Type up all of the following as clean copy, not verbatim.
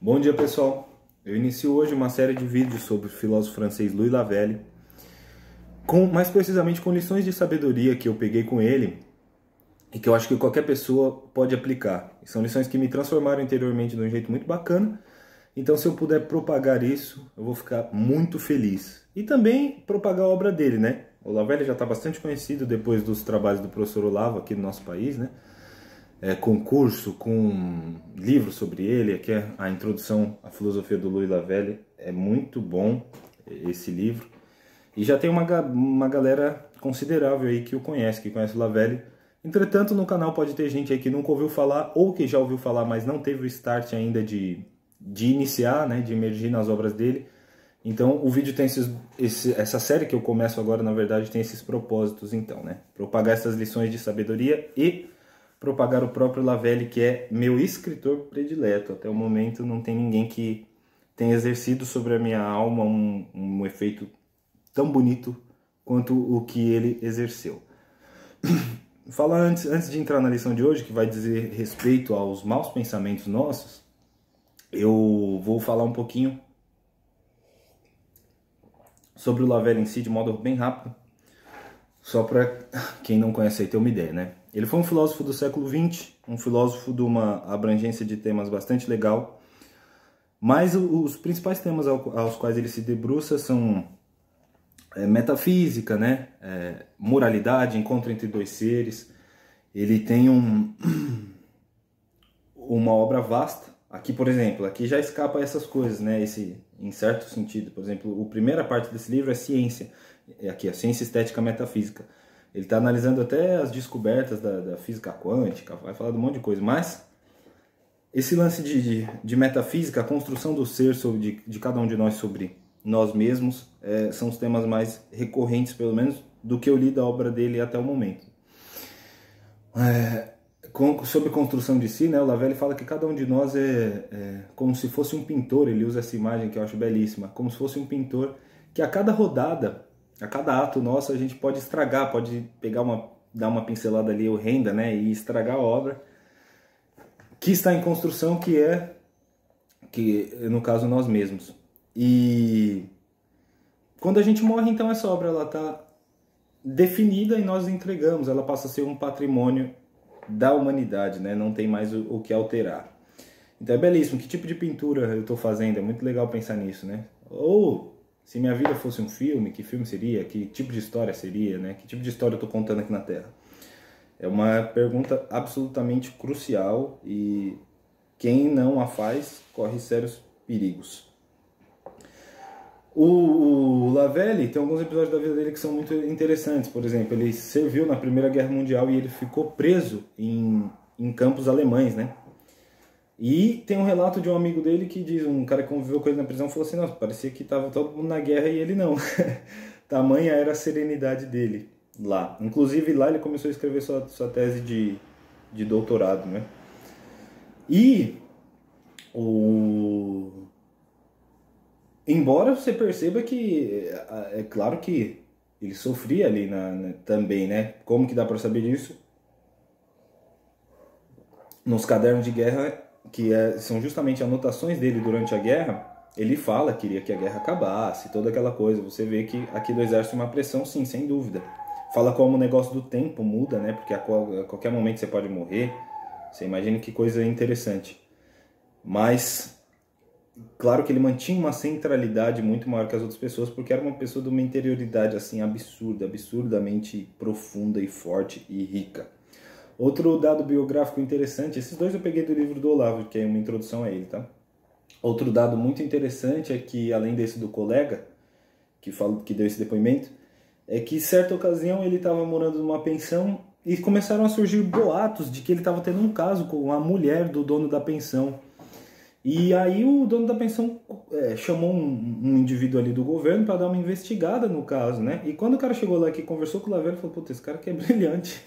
Bom dia, pessoal. Eu inicio hoje uma série de vídeos sobre o filósofo francês Louis Lavelle, mais precisamente com lições de sabedoria que eu peguei com ele e que eu acho que qualquer pessoa pode aplicar. São lições que me transformaram interiormente de um jeito muito bacana, então se eu puder propagar isso, eu vou ficar muito feliz. E também propagar a obra dele, né? O Lavelle já está bastante conhecido depois dos trabalhos do professor Olavo aqui no nosso país, né? Com curso, com livro sobre ele, aqui é a introdução à filosofia do Louis Lavelle, é muito bom esse livro. E já tem uma galera considerável aí que conhece o Lavelle. Entretanto, no canal pode ter gente aí que nunca ouviu falar, ou que já ouviu falar, mas não teve o start ainda de iniciar, né, de emergir nas obras dele. Então, o vídeo tem essa série que eu começo agora, na verdade, tem esses propósitos, então, né? Propagar essas lições de sabedoria e propagar o próprio Lavelle, que é meu escritor predileto. Até o momento não tem ninguém que tenha exercido sobre a minha alma um efeito tão bonito quanto o que ele exerceu. Falar antes de entrar na lição de hoje, que vai dizer respeito aos maus pensamentos nossos, eu vou falar um pouquinho sobre o Lavelle em si, de modo bem rápido, só para quem não conhece aí ter uma ideia, né? Ele foi um filósofo do século XX, um filósofo de uma abrangência de temas bastante legal, mas os principais temas aos quais ele se debruça são metafísica, né? Moralidade, encontro entre dois seres. Ele tem uma obra vasta. Aqui, por exemplo, aqui já escapa essas coisas, né? Em certo sentido. Por exemplo, a primeira parte desse livro é ciência. Aqui, a ciência estética metafísica. Ele está analisando até as descobertas da física quântica, vai falar de um monte de coisa. Mas esse lance de metafísica, a construção do ser de cada um de nós sobre nós mesmos, são os temas mais recorrentes, pelo menos, do que eu li da obra dele até o momento. Sobre construção de si, né, o Lavelle fala que cada um de nós é como se fosse um pintor. Ele usa essa imagem que eu acho belíssima, como se fosse um pintor que a cada rodada, a cada ato nosso, a gente pode estragar, pode dar uma pincelada ali horrenda, né, e estragar a obra que está em construção, que no caso nós mesmos. E quando a gente morre, então essa obra ela está definida e nós entregamos, ela passa a ser um patrimônio da humanidade, né? Não tem mais o que alterar. Então é belíssimo. Que tipo de pintura eu estou fazendo? É muito legal pensar nisso, né? Ou se minha vida fosse um filme, que filme seria? Que tipo de história seria, né? Que tipo de história eu estou contando aqui na Terra? É uma pergunta absolutamente crucial e quem não a faz corre sérios perigos. O Lavelle tem alguns episódios da vida dele que são muito interessantes. Por exemplo, ele serviu na Primeira Guerra Mundial e ele ficou preso em campos alemães, né? E tem um relato de um amigo dele que diz, um cara que conviveu com ele na prisão, falou assim: nossa, parecia que estava todo mundo na guerra e ele não. Tamanha era a serenidade dele lá. Inclusive lá ele começou a escrever sua tese de doutorado, né? E embora você perceba que é claro que ele sofria ali também, né? Como que dá para saber disso? Nos cadernos de guerra, que são justamente anotações dele durante a guerra, ele fala que queria que a guerra acabasse, toda aquela coisa. Você vê que aqui do exército uma pressão, sim, sem dúvida. Fala como o negócio do tempo muda, né? Porque a qualquer momento você pode morrer. Você imagina que coisa interessante. Mas claro que ele mantinha uma centralidade muito maior que as outras pessoas, porque era uma pessoa de uma interioridade assim absurda, absurdamente profunda e forte e rica. Outro dado biográfico interessante, esses dois eu peguei do livro do Olavo, que é uma introdução a ele, tá? Outro dado muito interessante é que, além desse do colega, que deu esse depoimento, é que, em certa ocasião, ele estava morando numa pensão e começaram a surgir boatos de que ele estava tendo um caso com a mulher do dono da pensão. E aí o dono da pensão chamou um indivíduo ali do governo para dar uma investigada no caso, né? E quando o cara chegou lá que conversou com o Lavelle, falou: puta, esse cara aqui é brilhante.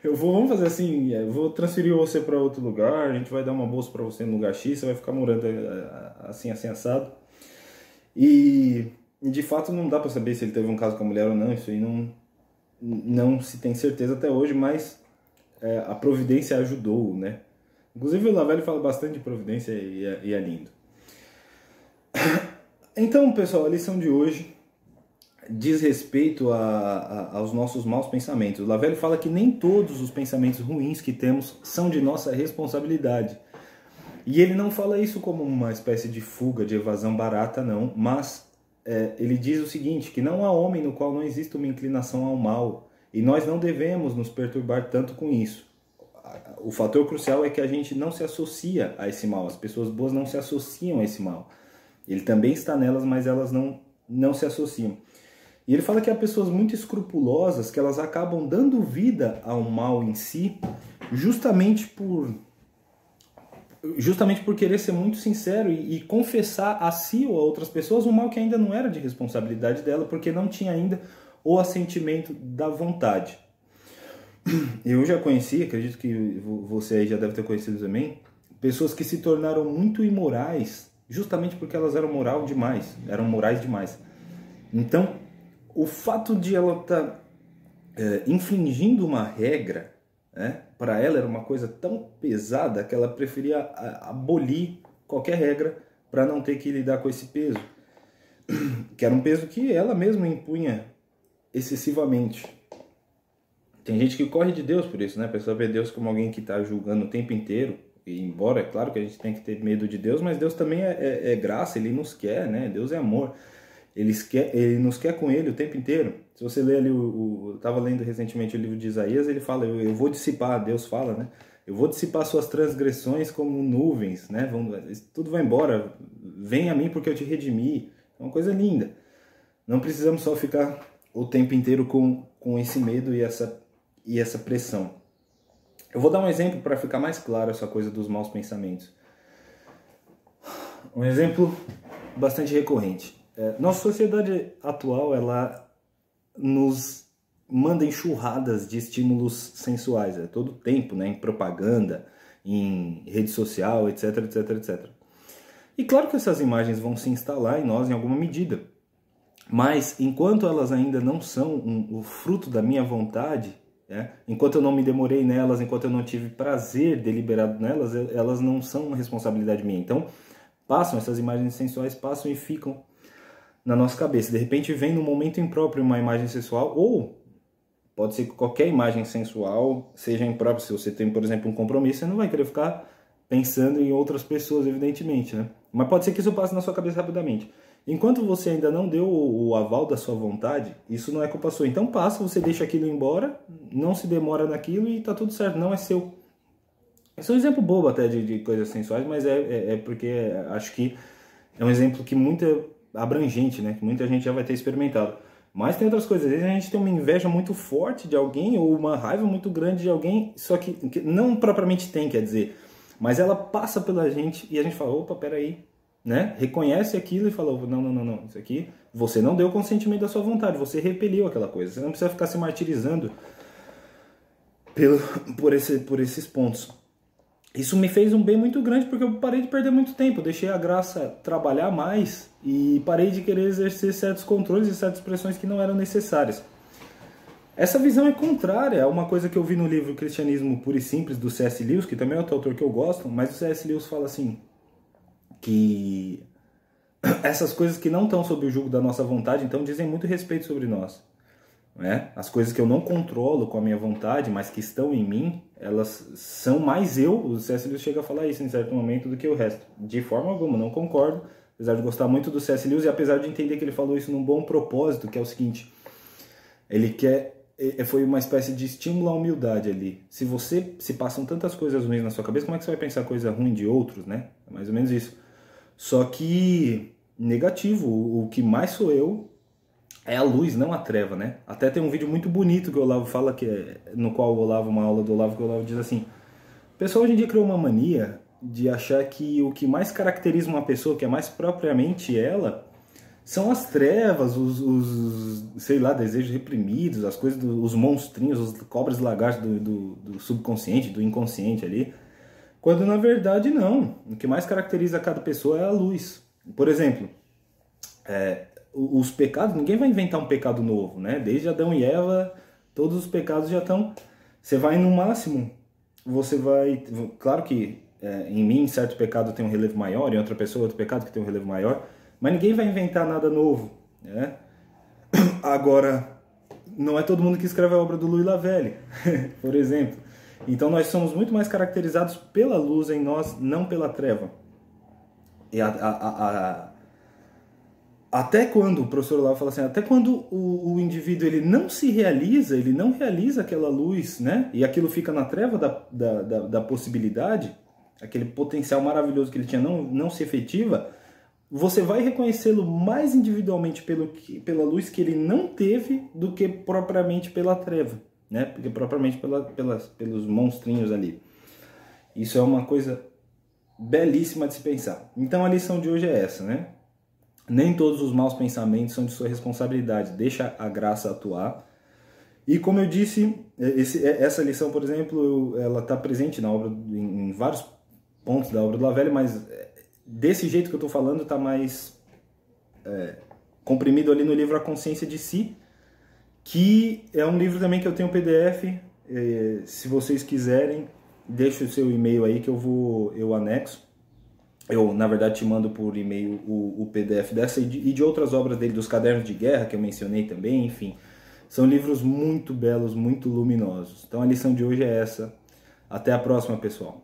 Vamos fazer assim, vou transferir você para outro lugar, a gente vai dar uma bolsa para você no lugar X, você vai ficar morando assim, assado. E de fato não dá para saber se ele teve um caso com a mulher ou não, isso aí não se tem certeza até hoje, mas a providência ajudou, né? Inclusive o Lavelle fala bastante de providência e é lindo. Então, pessoal, a lição de hoje diz respeito aos nossos maus pensamentos. O Lavelle fala que nem todos os pensamentos ruins que temos são de nossa responsabilidade. E ele não fala isso como uma espécie de fuga, de evasão barata, não, mas ele diz o seguinte, que não há homem no qual não exista uma inclinação ao mal, e nós não devemos nos perturbar tanto com isso. O fator crucial é que a gente não se associa a esse mal, as pessoas boas não se associam a esse mal. Ele também está nelas, mas elas não se associam. E ele fala que há pessoas muito escrupulosas que elas acabam dando vida ao mal em si, justamente por querer ser muito sincero e confessar a si ou a outras pessoas um mal que ainda não era de responsabilidade dela, porque não tinha ainda o assentimento da vontade. Eu já conheci, acredito que você aí já deve ter conhecido também, pessoas que se tornaram muito imorais justamente porque elas eram morais demais. Então, o fato de ela estar infringindo uma regra, para ela era uma coisa tão pesada que ela preferia abolir qualquer regra para não ter que lidar com esse peso, que era um peso que ela mesma impunha excessivamente. Tem gente que corre de Deus por isso, né? A pessoa vê Deus como alguém que está julgando o tempo inteiro, e embora, é claro que a gente tem que ter medo de Deus, mas Deus também é graça, Ele nos quer, né? Deus é amor. Ele nos quer com Ele o tempo inteiro. Se você ler ali, eu estava lendo recentemente o livro de Isaías, ele fala, eu vou dissipar, Deus fala, né? Eu vou dissipar suas transgressões como nuvens, né? Tudo vai embora, vem a mim porque eu te redimi. É uma coisa linda. Não precisamos só ficar o tempo inteiro com esse medo e essa pressão. Eu vou dar um exemplo para ficar mais claro essa coisa dos maus pensamentos. Um exemplo bastante recorrente. Nossa sociedade atual, ela nos manda enxurradas de estímulos sensuais, todo tempo, né, em propaganda, em rede social, etc, etc, etc. E claro que essas imagens vão se instalar em nós em alguma medida, mas enquanto elas ainda não são o fruto da minha vontade, enquanto eu não me demorei nelas, enquanto eu não tive prazer deliberado nelas, elas não são uma responsabilidade minha. Então, essas imagens sensuais passam e ficam na nossa cabeça. De repente vem no momento impróprio uma imagem sensual, ou pode ser que qualquer imagem sensual seja imprópria. Se você tem, por exemplo, um compromisso, você não vai querer ficar pensando em outras pessoas, evidentemente, né? Mas pode ser que isso passe na sua cabeça rapidamente. Enquanto você ainda não deu o aval da sua vontade, isso não é culpa sua. Então passa, você deixa aquilo embora, não se demora naquilo e tá tudo certo, não é seu. Esse é um exemplo bobo até de coisas sensuais, mas é porque acho que é um exemplo que abrangente, né? Que muita gente já vai ter experimentado. Mas tem outras coisas, às vezes a gente tem uma inveja muito forte de alguém ou uma raiva muito grande de alguém, só que não propriamente tem, quer dizer, mas ela passa pela gente e a gente fala, opa, peraí, né? Reconhece aquilo e fala, não, isso aqui, você não deu consentimento da sua vontade, você repeliu aquela coisa, você não precisa ficar se martirizando por esses pontos. Isso me fez um bem muito grande porque eu parei de perder muito tempo, eu deixei a graça trabalhar mais e parei de querer exercer certos controles e certas pressões que não eram necessárias. Essa visão é contrária a uma coisa que eu vi no livro Cristianismo Puro e Simples, do C.S. Lewis, que também é outro autor que eu gosto, mas o C.S. Lewis fala assim, que essas coisas que não estão sob o jugo da nossa vontade, então dizem muito respeito sobre nós. As coisas que eu não controlo com a minha vontade, mas que estão em mim, elas são mais eu, o C.S. Lewis chega a falar isso em certo momento, do que o resto. De forma alguma, não concordo, apesar de gostar muito do C.S. Lewis e apesar de entender que ele falou isso num bom propósito, que é o seguinte, foi uma espécie de estímulo à humildade ali. Se passam tantas coisas ruins na sua cabeça, como é que você vai pensar coisa ruim de outros, né? É mais ou menos isso. Só que, negativo, o que mais sou eu é a luz, não a treva, né? Até tem um vídeo muito bonito que o Olavo fala, no qual uma aula do Olavo, que o Olavo diz assim, o pessoal hoje em dia criou uma mania de achar que o que mais caracteriza uma pessoa, que é mais propriamente ela, são as trevas, sei lá, desejos reprimidos, as coisas, os monstrinhos, os cobras lagartos do subconsciente, do inconsciente ali, quando na verdade não. O que mais caracteriza cada pessoa é a luz. Por exemplo, os pecados, ninguém vai inventar um pecado novo, né? Desde Adão e Eva, todos os pecados já estão... Você vai no máximo, você vai... Claro que em mim certo pecado tem um relevo maior, em outra pessoa outro pecado que tem um relevo maior, Mas ninguém vai inventar nada novo, né? Agora, não é todo mundo que escreve a obra do Louis Lavelle, por exemplo. Então nós somos muito mais caracterizados pela luz em nós, não pela treva. E até quando, o professor Olavo fala assim, até quando o indivíduo ele não se realiza, ele não realiza aquela luz, né? E aquilo fica na treva da possibilidade, aquele potencial maravilhoso que ele tinha não se efetiva, você vai reconhecê-lo mais individualmente pela luz que ele não teve do que propriamente pela treva, né? Porque propriamente pelos monstrinhos ali. Isso é uma coisa belíssima de se pensar. Então a lição de hoje é essa, né? Nem todos os maus pensamentos são de sua responsabilidade. Deixa a graça atuar. E como eu disse, essa lição, por exemplo, ela está presente na obra, em vários pontos da obra do Lavelle, mas desse jeito que eu estou falando está mais comprimido ali no livro A Consciência de Si, que é um livro também que eu tenho PDF. Se vocês quiserem, deixa o seu e-mail aí que eu anexo. Eu, na verdade, te mando por e-mail o PDF dessa e de outras obras dele, dos Cadernos de Guerra, que eu mencionei também, enfim. São livros muito belos, muito luminosos. Então a lição de hoje é essa. Até a próxima, pessoal.